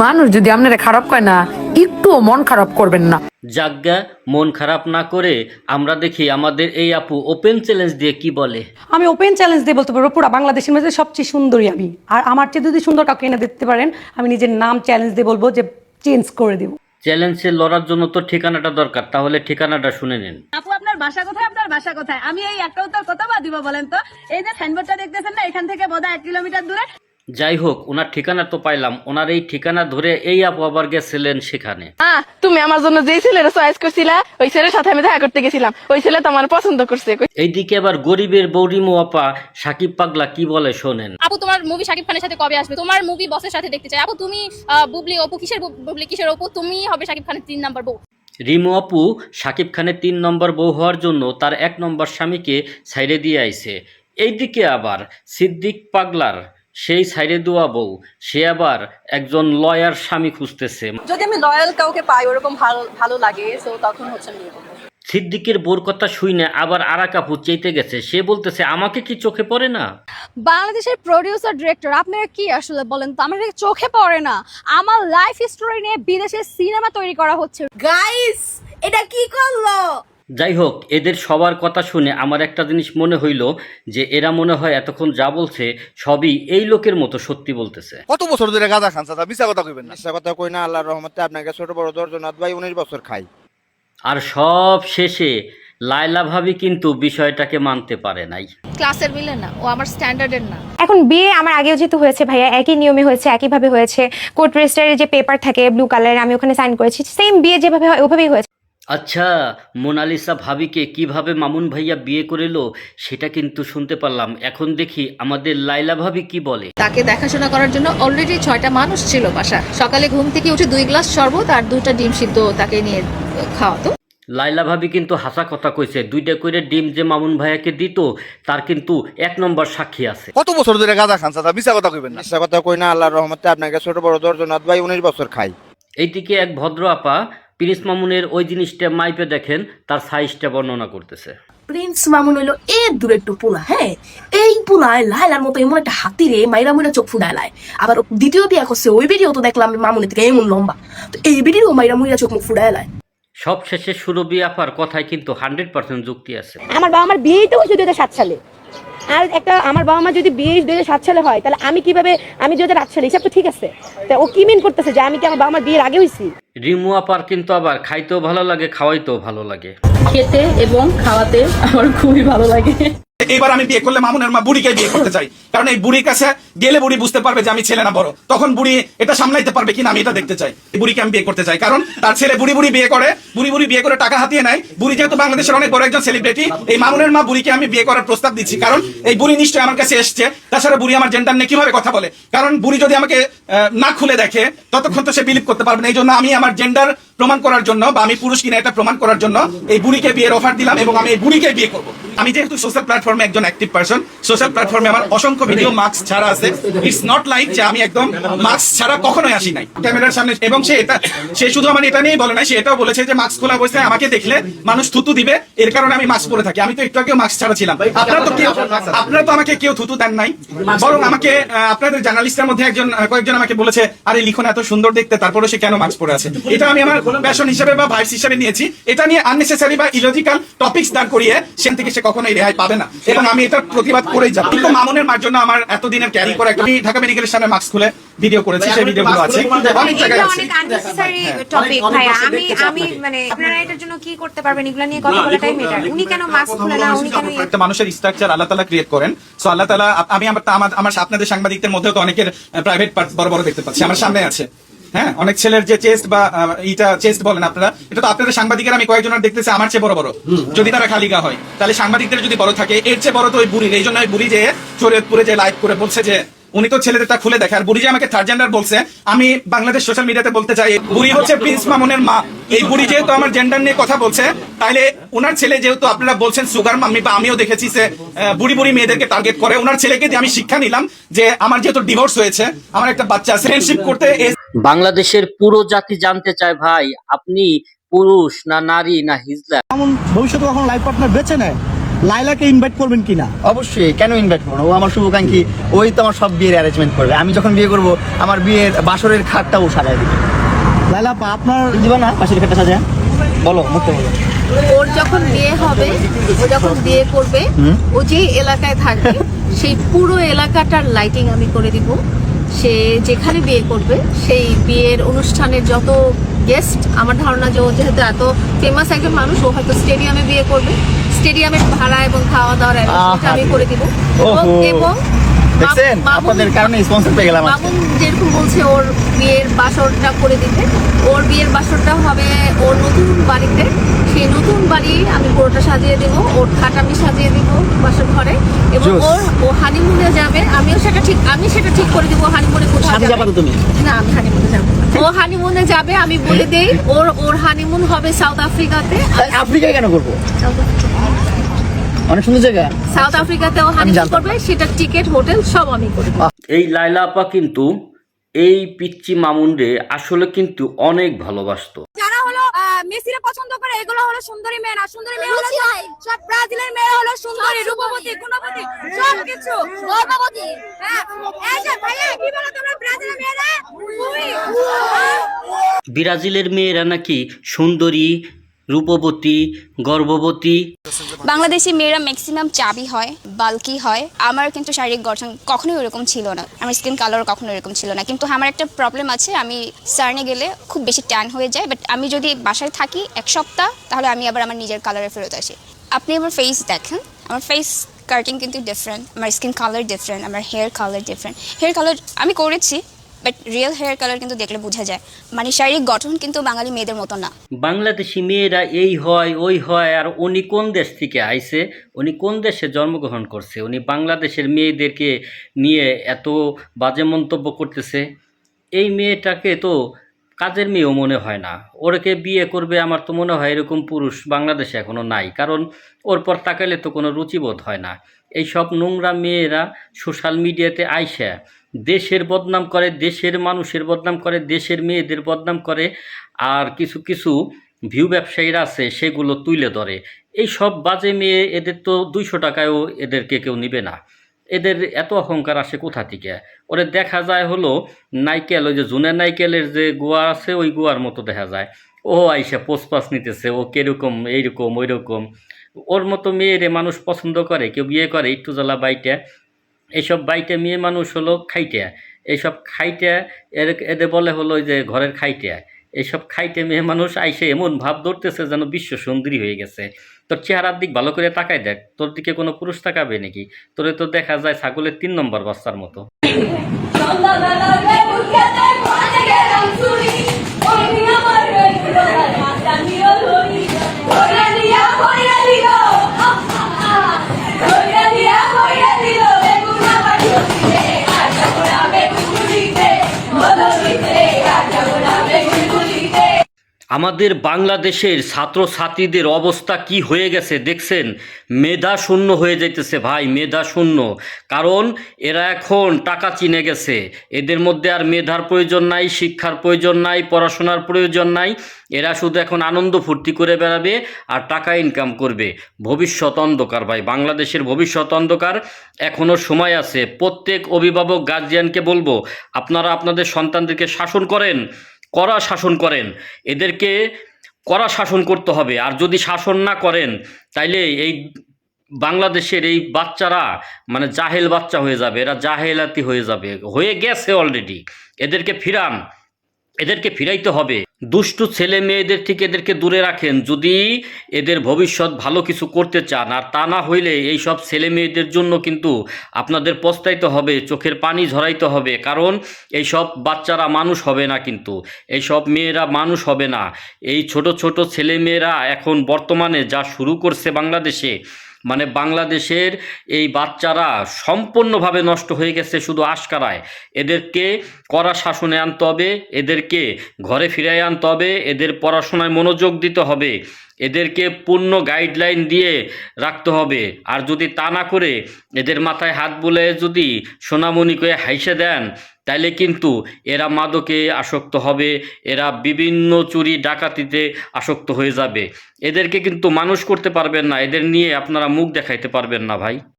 মানুষ যদি আপনারা খারাপ কয় না, একটু মন খারাপ করবেন না। যাজ্ঞা মন খারাপ না করে আমরা দেখি আমাদের এই আপু ওপেন চ্যালেঞ্জ দিয়ে কি বলে। আমি ওপেন চ্যালেঞ্জ দিয়ে বলতে পারবো পুরো বাংলাদেশের মধ্যে সবচেয়ে সুন্দরী আমি। আর আমার চেয়ে যদি সুন্দর কাউকে এনে দিতে পারেন, আমি নিজের নাম চ্যালেঞ্জ দিয়ে বলবো যে চেঞ্জ করে দেবো। চ্যালেঞ্জে লড়ার জন্য তো ঠিকানাটা দরকার, তাহলে ঠিকানাটা শুনে নিন। আপু আপনার বাসা কোথায়? আপনার বাসা কোথায়? আমি এই একটা উত্তর কত বার দিব বলেন তো? এই যে সাইনবোর্ডটা দেখতেছেন না, এখান থেকে বোধহয় 1 কিলোমিটার দূরে। যাই হোক, ওনার ঠিকানা তো পাইলাম। ওনার এই ঠিকানা ধরে এই আপু আবার গেছিলেন সেখানে। তুমি আমার জন্য যে ছেলের চয়েস করছিলা, ওই ছেলের সাথে আমি দেখা করতে গেছিলাম, ওই ছেলে তো আমার পছন্দ করছে। এইদিকে আবার গরিবের বৌরিমু আপা সাকিব পাগলা কি বলে শোনেন। আপু তোমার মুভি শাকিব খানের সাথে কবে আসবে? তোমার মুভি বসের সাথে দেখতে চাই। আপু তুমি বুবলি অপু, কিসের বুবলি কিসের অপু? তুমি হবে শাকিব খানের 3 নাম্বার বউ। রিমু আপু সাকিব খানের 3 নম্বর বউ হওয়ার জন্য তার 1 নম্বর স্বামীকে ছাইড়ে দিয়ে আইছে। এইদিকে আবার সিদ্দিক পাগলার সেই ছাইড়ে দেওয়া বউ, সে আবার একজন লয়ার স্বামী খুঁজতেছে। যদি আমি লয়াল কাউকে পাই, ওরকম ভালো লাগে, সো তখন হচ্ছে বিয়ে করব। সিদ্দিকের বোর কথা শুনে আবার আরাক আপু চেইতে গেছে। সে বলতেছে, আমাকে কি চোখে পড়ে না? বাংলাদেশের প্রোডিউসার ডিরেক্টর আপনারা কি আসলে বলেন তো? আমার চোখে পড়ে না। আমার লাইফ স্টোরি নিয়ে বিদেশে সিনেমা তৈরি করা হচ্ছে। গাইস, এটা কি করলো? যাই হোক, এদের সবার কথা শুনে আমার একটা জিনিস মনে হইল যে এরা মনে হয় এতক্ষণ যা বলছে সবই এই লোকের মতো সত্যি বলতেছে। কত বছর ধরে গাঁজা খান চাচা? মিছা কথা কইবেন না। মিছা কথা কই না, আল্লাহর রহমতে আপনাকে ছোট বড় দর্জনাথ ভাই 19 বছর খাই। আর সব শেষে লায়লা ভাবি কিন্তু বিষয়টাকে মানতে পারে নাই। ক্লাসের মিলে না, ও আমার স্ট্যান্ডার্ডের না। এখন বিয়ে আমার আগেও যেহেতু হয়েছে ভাইয়া, একই নিয়মে হয়েছে, একইভাবে হয়েছে। কোর্ট রেজিস্টারের যে পেপার থাকে ব্লু কালারের, আমি ওখানে সাইন করেছি। সেম বিয়ে যেভাবে হয় ওভাবেই হয়েছে। আচ্ছা, মোনালিসা ভাবিকে কিভাবে মামুন ভাইয়া বিয়ে করেলো সেটা কিন্তু শুনতে পারলাম। এখন দেখি আমাদের লাইলা ভাবি কি বলে। তাকে দেখাশোনা করার জন্য অলরেডি 6টা মানুষ ছিল বাসা। সকালে ঘুম থেকে উঠে 2 গ্লাস শরবত আর 2টা ডিম সিদ্ধ তাকে নিয়ে খাওয়াতো। লাইলা ভাবি কিন্তু হাসা কথা কইছে। 2টা করে ডিম যে মামুন ভাইয়াকে দিত তার কিন্তু 1 নম্বর সাক্ষী আছে। কত বছর ধরে গাঁজা খান চাচা? মিছা কথা কইবেন না। মিছা কথা কই না, আল্লাহর রহমতে আপনাকে ছোট বড় দর্জনাথ ভাই 19 বছর খাই। এইদিকে এক ভদ্র আপা প্রিন্স মামুনের ওই জিনিসটা মাইপে দেখেন, তার সাইজটা বর্ণনা করতেছে। প্রিন্স মামুন হইলো দূরে একটু পোলা, হ্যাঁ, এই পোলায় লাইলার মতো এমন একটা হাতি রে মাইরা মুইরা চোখ ফুটায় লাই। আবার দ্বিতীয় বিয়া করছে, ওই বেরিয়েও তো দেখলাম মামুনের থেকে এমন লম্বা, তো এই বেরিয়েও মাইরা মুইরা চোখ মুখ ফুটায় লাই। সব শেষে সুরভি আপার কথায় কিন্তু 100% যুক্তি আছে। আমার বাবা মার বিয়েই তো হয়েছে 2007 সালে। আর একটা আমার বাবা মা যদি বিয়ে 2007 সালে হয়, তাহলে আমি কিভাবে, আমি 2008 সালে, হিসাব তো ঠিক আছে। তা ও কি মিন করতেছে যে আমি কি আমার বাবা মার বিয়ের আগে হইছি? রিমু আপার কিন্তু আবার খাইতেও ভালো লাগে, খাওয়াইতেও ভালো লাগে। খেতে এবং খাওয়াতে আমার খুবই ভালো লাগে। এবার আমি বিয়ে করলে মামুনের মা বুড়িকে বিয়ে করতে চাই, কারণ এই বুড়ির কাছে গেলে বুড়ি বুঝতে পারবে যে আমি ছেলে না বড়। তখন বুড়ি এটা সামলাইতে পারবে কিনা আমি এটা দেখতে চাই। এই বুড়িকে আমি বিয়ে করতে চাই, কারণ তার ছেলে বুড়ি বিয়ে করে, বুড়ি বিয়ে করে টাকা হাতিয়ে নেয়। বুড়ি যেহেতু বাংলাদেশের অনেক বড় একজন সেলিব্রিটি, এই মামুনের মা বুড়িকে আমি বিয়ে করার প্রস্তাব দিচ্ছি, কারণ এই বুড়ি নিশ্চয়ই আমার কাছে এসছে। তাছাড়া বুড়ি আমার জেন্ডার নিয়ে কিভাবে কথা বলে, কারণ বুড়ি যদি আমাকে না খুলে দেখে ততক্ষণ তো সে বিলিভ করতে পারবে না। এই জন্য আমি আমার জেন্ডার প্রমাণ করার জন্য, বা আমি পুরুষ কিনা এটা প্রমাণ করার জন্য এই বুড়িকে বিয়ের অফার দিলাম, এবং আমি এই বুড়িকে বিয়ে করবো। আমি যেহেতু সোশ্যাল প্ল্যাটফর্মে একজন অ্যাক্টিভ পারসন, সোশ্যাল প্ল্যাটফর্মে আমার অসংখ্য ভিডিও মাস্ক ছাড়া আছে। ইটস নট লাইক যে আমি একদম মাস্ক ছাড়া কখনোই আসি নাই ক্যামেরার সামনে। এবং সে শুধু আমার এটা নিয়েই বলে না, সে এটাও বলেছে যে মাস্ক খোলা অবস্থায় আমাকে দেখলে মানুষ থুতু দিবে, এর কারণে আমি মাস্ক পরে থাকি। আমি তো একটু আগেও মাস্ক ছাড়া ছিলাম। আপনারা তো আমাকে কেউ থুতু দেন নাই, বরং আমাকে আপনাদের জার্নালিস্টের মধ্যে কয়েকজন আমাকে বলেছে, আরে লিখন এত সুন্দর দেখতে, তারপরে সে কেন মাস্ক পরে আছে। এটা আমি আমার প্যাশন হিসেবে বা ভাইবস হিসেবে নিয়েছি। এটা নিয়ে আননেসেসারি বা ইলজিক্যাল টপিকস দাঁড় করিয়ে সেখান থেকে সে কখনোই রেহাই পাবে না, এবং আমি এটার প্রতিবাদ করেই যাব। কিন্তু মামুনের মার জন্য আমার এতদিনের ক্যারি করে আমি ঢাকা মেডিকেলের সামনে মাস্ক খুলে ভিডিও করেছি, সেই ভিডিওগুলো আছে অনেক জায়গায় আছে। অনেক আননেসেসারি টপিক ভাই। আমি মানে আপনারা এটার জন্য কি করতে পারবেন এগুলা নিয়ে কথা বলাটাই মেটার। উনি কেন মাস্ক খুলে না, উনি কেন একটা মানুষের স্ট্রাকচার আল্লাহ তাআলা ক্রিয়েট করেন। সো আল্লাহ তাআলা, আমি আমার আপনাদের সাংবাদিকদের মধ্যেও তো অনেকের প্রাইভেট পার্ট বড় বড় দেখতে পাচ্ছি, আমার সামনে আছে। হ্যাঁ, অনেক ছেলের যে চেস্ট বা চেস্ট বলেন আপনারা, এটা তো আপনাদের সাংবাদিকের আমি কয়েকজনের দেখতেছি আমার চেয়ে বড় বড়। যদি তারা খালিগা হয়, তাহলে সাংবাদিকদের যদি বড় থাকে, এর চেয়ে বড় তো ওই বুড়ির। এই জন্য ওই বুড়ি যে শরীয়তপুরে যে লাইভ করে বলছে যে উনি তো ছেলেদের তা খুলে দেখে, আর বুড়ি যে আমাকে থার্ড জেন্ডার বলছে। আমি বাংলাদেশ সোশ্যাল মিডিয়াতে বলতে চাই, বুড়ি হচ্ছে প্রিন্স মামুনের মা। এই বুড়ি যেহেতু আমার জেন্ডার নিয়ে কথা বলছে, তাহলে ওনার ছেলে যেহেতু আপনারা বলছেন সুগার মাম্মি, বা আমিও দেখেছি যে বুড়ি মেয়েদেরকে টার্গেট করে, ওনার ছেলেকে দিয়ে আমি শিক্ষা নিলাম যে আমার যেহেতু ডিভোর্স হয়েছে, আমার একটা বাচ্চা আছে, ফ্রেন্ডশিপ করতে। বাংলাদেশের পুরো জাতি জানতে চায়, ভাই আপনি পুরুষ না নারী না হিজলা? ভবিষ্যতে কখন লাইফ পার্টনার বেছে নেয়, লাইলাকে ইনভাইট করবেন কিনা? অবশ্যই, কেন ইনভাইট করবো? ও আমার শুভাকাঙ্ক্ষী, ওই তো আমার সব বিয়ের অ্যারেঞ্জমেন্ট করবে। আমি যখন বিয়ে করব আমার বিয়ের বাসরের খাটটাও সাজায় দিবে। লাইলা আপা আপনার দিবা না বাসরের খাটটা সাজায়? বলো, মুখে বলো। ওর যখন বিয়ে হবে, ও যখন বিয়ে করবে, ও যে এলাকায় থাকবে সেই পুরো এলাকাটার লাইটিং আমি করে দিব। সে যেখানে বিয়ে করবে সেই বিয়ের অনুষ্ঠানের যত গেস্ট, আমার ধারণা যে ও যেহেতু এত ফেমাস একজন মানুষ, ও হয়তো স্টেডিয়ামে বিয়ে করবে, স্টেডিয়ামের ভাড়া এবং খাওয়া দাওয়ার অ্যারেঞ্জমেন্ট আমি করে দিব। এবং দেখছেন, আপনাদের কারণে স্পন্সর পেয়ে গেলাম। মামুন যেরকম বলছে ওর বিয়ের বাসরটা করে দিতে, ওর বিয়ের বাসরটা হবে ওর নতুন বাড়িতে। সেই নতুন বাড়ি আমি পুরোটা সাজিয়ে দেব, ওর খাট আমি সাজিয়ে দিব বাসর ঘরে, এবং ও হানিমুনে যাবে। আমি সেটা ঠিক করে দিব হানিমুনে কোথায় যাবে। তুমি না, আমি হানিমুনে যাব। ও হানিমুনে যাবে, আমি বলে দেই ওর হানিমুন হবে সাউথ আফ্রিকাতে। আফ্রিকায় কেন করবো? অনেক সুন্দর জায়গা। সাউথ আফ্রিকাতে ও হানিমুন করবে, সেটা টিকিট হোটেল সব আমি করে দেব। এই লায়লা আপা কিন্তু এই পিচ্চি মামুনরে আসলে কিন্তু অনেক ভালোবাসতো। যারা হলো মেসিরে পছন্দ করে, এগুলো হলো সুন্দরী মেয়ে না। সুন্দরী মেয়ে হলো সব ব্রাজিলের মেয়ে হলো সুন্দরী, রূপবতী, গুণবতী, সবকিছু গর্ভবতী। হ্যাঁ, এই যে ভাইয়া কি বলো তোমরা ব্রাজিলের মেয়েরা? ব্রাজিলের মেয়েরা নাকি সুন্দরী, রূপবতী, গর্ভবতী। বাংলাদেশি মেয়েরা ম্যাক্সিমাম চাবি হয়, বাল্কি হয়। আমার কিন্তু শারীরিক গঠন কখনোই ওরকম ছিল না, আমার স্কিন কালার কখনো এরকম ছিল না। কিন্তু আমার একটা প্রবলেম আছে, আমি সার্নে গেলে খুব বেশি ট্যান হয়ে যায়। বাট আমি যদি বাসায় থাকি 1 সপ্তাহ, তাহলে আমি আবার আমার নিজের কালারে ফেরত আসি। আপনি আমার ফেস দেখেন, আমার ফেস কাটিং কিন্তু ডিফারেন্ট, আমার স্কিন কালার ডিফারেন্ট, আমার hair colour different. Hair colour আমি করেছি, বাট রিয়েল হেয়ার কালার কিন্তু দেখলে বোঝা যায়। মানে শারীরিক গঠন কিন্তু বাঙালি মেয়েদের মতো না। বাংলাদেশি মেয়েরা এই হয় ওই হয়। আর উনি কোন দেশ থেকে আইছে, উনি কোন দেশে জন্মগ্রহণ করছে, উনি বাংলাদেশের মেয়েদেরকে নিয়ে এত বাজে মন্তব্য করতেছে। এই মেয়েটাকে তো কাজের মেয়েও মনে হয় না, ওরকে বিয়ে করবে। আমার তো মনে হয় এরকম পুরুষ বাংলাদেশে এখনও নাই, কারণ ওর পর তাকাইলে তো কোনো রুচিবোধ হয় না। এই সব নোংরা মেয়েরা সোশ্যাল মিডিয়াতে আইসা দেশের বদনাম করে, দেশের মানুষের বদনাম করে, দেশের মেয়েদের বদনাম করে। আর কিছু কিছু ভিউ ব্যবসায়ীরা আছে সেগুলো তুলে ধরে। এই সব বাজে মেয়ে, এদের তো 200 টাকায়ও এদেরকে কেউ নিবে না। এদের এত অহংকার আসে কোথা থেকে? ওরে দেখা যায় হলো নাইকেল, ওই যে জুনের নাইকেলের যে গোয়া আছে ওই গোয়ার মতো দেখা যায়। ও আইসা পোস্টপাস নিতেছে, ও কিরকম এইরকম ওই রকম। ওর মতো মেয়েরে মানুষ পছন্দ করে, কেউ বিয়ে করে একটু জ্বালা বাইটে। এইসব বাইটে মেয়ে মানুষ হলো খাইটে। এইসব খাইটে এদের বলে হলো যে ঘরের খাইটে। এইসব খাইটে মেয়ে মানুষ আইসে এমন ভাব ধরতেছে যেন বিশ্ব সুন্দরী হয়ে গেছে। তোর চেহারার দিক ভালো করে তাকাই দেখ, তোর দিকে কোনো পুরুষ তাকাবে নাকি? তোরে তো দেখা যায় ছাগলের 3 নম্বর বাচ্চার মতো। আমাদের বাংলাদেশের ছাত্রছাত্রীদের অবস্থা কি হয়ে গেছে দেখছেন? মেধা শূন্য হয়ে যাইতেছে ভাই, মেধা শূন্য। কারণ এরা এখন টাকা চিনে গেছে। এদের মধ্যে আর মেধার প্রয়োজন নাই, শিক্ষার প্রয়োজন নাই, পড়াশোনার প্রয়োজন নাই। এরা শুধু এখন আনন্দ ফুর্তি করে বেড়াবে আর টাকা ইনকাম করবে। ভবিষ্যৎ অন্ধকার ভাই, বাংলাদেশের ভবিষ্যৎ অন্ধকার। এখনও সময় আছে। প্রত্যেক অভিভাবক গার্জিয়ানকে বলবো, আপনারা আপনাদের সন্তানদেরকে শাসন করেন, কড়া শাসন করেন। এদেরকে কড়া শাসন করতে হবে। আর যদি শাসন না করেন তাইলে এই বাংলাদেশের এই বাচ্চারা মানে জাহেল বাচ্চা হয়ে যাবে, এরা জাহেলাতি হয়ে যাবে, হয়ে গেছে অলরেডি। এদেরকে ফিরান, এদেরকে ফিরাইতে হবে। দুষ্টু ছেলে মেয়েদের থেকে এদেরকে দূরে রাখেন যদি এদের ভবিষ্যৎ ভালো কিছু করতে চান। আর তা না হইলে এই সব ছেলে মেয়েদের জন্য কিন্তু আপনাদের পস্তাইতে হবে, চোখের পানি ঝরাইতে হবে। কারণ এই সব বাচ্চারা মানুষ হবে না, কিন্তু এই সব মেয়েরা মানুষ হবে না। এই ছোট ছোট ছেলে মেয়েরা এখন বর্তমানে যা শুরু করছে বাংলাদেশে, মানে বাংলাদেশের এই বাচ্চারা সম্পূর্ণভাবে নষ্ট হয়ে গেছে শুধু আশকারায়। এদেরকে কড়া শাসনে আনতে হবে, এদেরকে ঘরে ফিরিয়ে আনতে হবে, এদের পড়াশোনায় মনোযোগ দিতে হবে। এদেরকে পূর্ণ গাইডলাইন দিয়ে রাখতে হবে। আর যদি তা না করে এদের মাথায় হাত বুলে যদি সোনামণি করে হাইসে দেন, তাইলে কিন্তু এরা মাদকে আসক্ত হবে, এরা বিভিন্ন চুরি ডাকাতিতে আসক্ত হয়ে যাবে। এদেরকে কিন্তু মানুষ করতে পারবেন না, এদের নিয়ে আপনারা মুখ দেখাইতে পারবেন না ভাই।